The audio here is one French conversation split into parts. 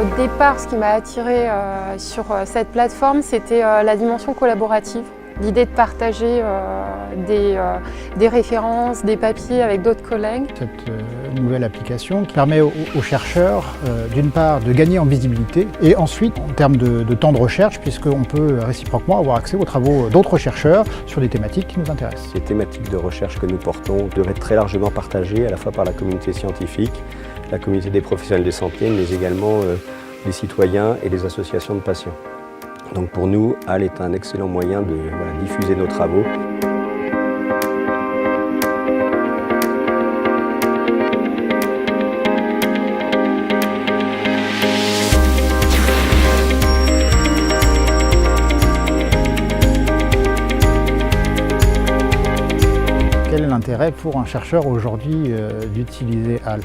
Au départ, ce qui m'a attirée sur cette plateforme, c'était la dimension collaborative. L'idée de partager des références, des papiers avec d'autres collègues. Cette nouvelle application qui permet aux chercheurs, d'une part, de gagner en visibilité et ensuite en termes de temps de recherche, puisqu'on peut réciproquement avoir accès aux travaux d'autres chercheurs sur des thématiques qui nous intéressent. Les thématiques de recherche que nous portons doivent être très largement partagées à la fois par la communauté scientifique, la communauté des professionnels de santé, mais également les citoyens et les associations de patients. Donc pour nous, HAL est un excellent moyen de diffuser nos travaux. Quel est l'intérêt pour un chercheur aujourd'hui d'utiliser HAL?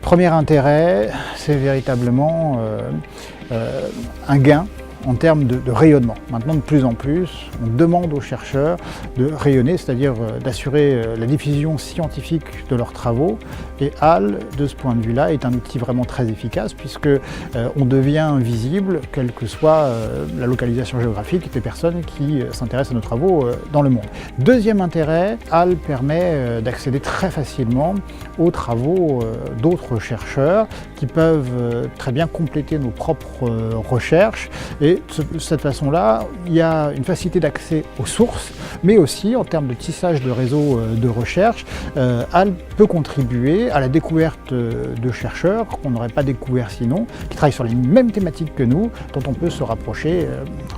Premier intérêt, c'est véritablement un gain en termes de rayonnement. Maintenant, de plus en plus, on demande aux chercheurs de rayonner, c'est-à-dire d'assurer la diffusion scientifique de leurs travaux. Et HAL, de ce point de vue-là, est un outil vraiment très efficace puisque on devient visible, quelle que soit la localisation géographique des personnes qui s'intéressent à nos travaux dans le monde. Deuxième intérêt, HAL permet d'accéder très facilement aux travaux d'autres chercheurs qui peuvent très bien compléter nos propres recherches. Et de cette façon-là, il y a une facilité d'accès aux sources, mais aussi en termes de tissage de réseaux de recherche, HAL peut contribuer à la découverte de chercheurs qu'on n'aurait pas découvert sinon, qui travaillent sur les mêmes thématiques que nous, dont on peut se rapprocher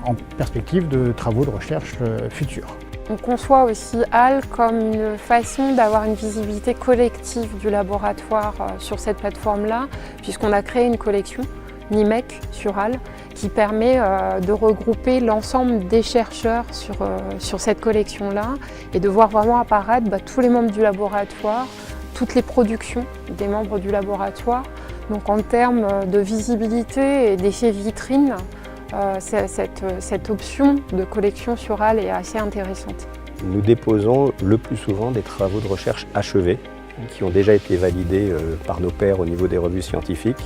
en perspective de travaux de recherche futurs. On conçoit aussi HAL comme une façon d'avoir une visibilité collective du laboratoire sur cette plateforme-là, puisqu'on a créé une collection, NIMEC, sur HAL, qui permet de regrouper l'ensemble des chercheurs sur cette collection-là et de voir vraiment apparaître tous les membres du laboratoire, toutes les productions des membres du laboratoire. Donc en termes de visibilité et d'effet vitrine, cette option de collection sur HAL est assez intéressante. Nous déposons le plus souvent des travaux de recherche achevés qui ont déjà été validés par nos pairs au niveau des revues scientifiques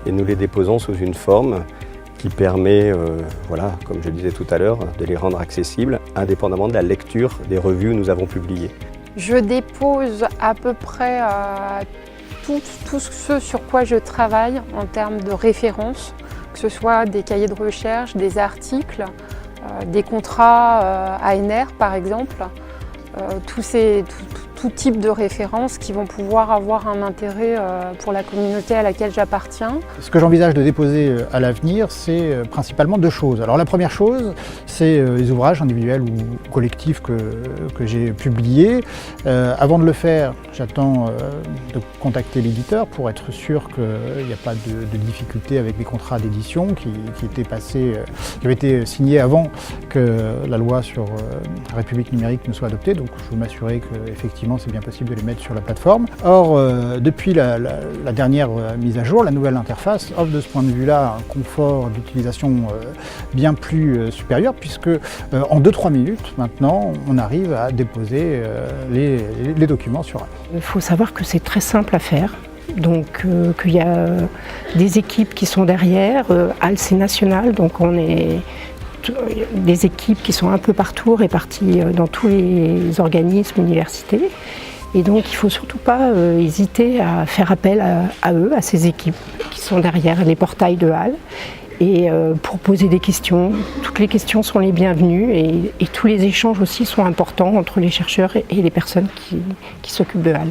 et nous les déposons sous une forme qui permet, comme je disais tout à l'heure, de les rendre accessibles indépendamment de la lecture des revues où nous avons publié. Je dépose à peu près tout ce sur quoi je travaille en termes de références, que ce soit des cahiers de recherche, des articles, des contrats ANR par exemple, tout type de références qui vont pouvoir avoir un intérêt pour la communauté à laquelle j'appartiens. Ce que j'envisage de déposer à l'avenir, c'est principalement deux choses. Alors la première chose, c'est les ouvrages individuels ou collectifs que j'ai publiés. Avant de le faire, j'attends de contacter l'éditeur pour être sûr qu'il n'y a pas de difficulté avec les contrats d'édition qui avaient été signés avant que la loi sur la République numérique ne soit adoptée. Donc je veux m'assurer qu'effectivement c'est bien possible de les mettre sur la plateforme. Or, depuis la dernière mise à jour, la nouvelle interface offre de ce point de vue-là un confort d'utilisation bien plus supérieur puisque en 2-3 minutes maintenant, on arrive à déposer les documents sur HAL. Il faut savoir que c'est très simple à faire. Donc qu'il y a des équipes qui sont derrière. HAL c'est national, donc on est des équipes qui sont un peu partout, réparties dans tous les organismes, universités. Et donc il ne faut surtout pas hésiter à faire appel à eux, à ces équipes qui sont derrière les portails de HAL. Et pour poser des questions, toutes les questions sont les bienvenues et tous les échanges aussi sont importants entre les chercheurs et les personnes qui s'occupent de HAL.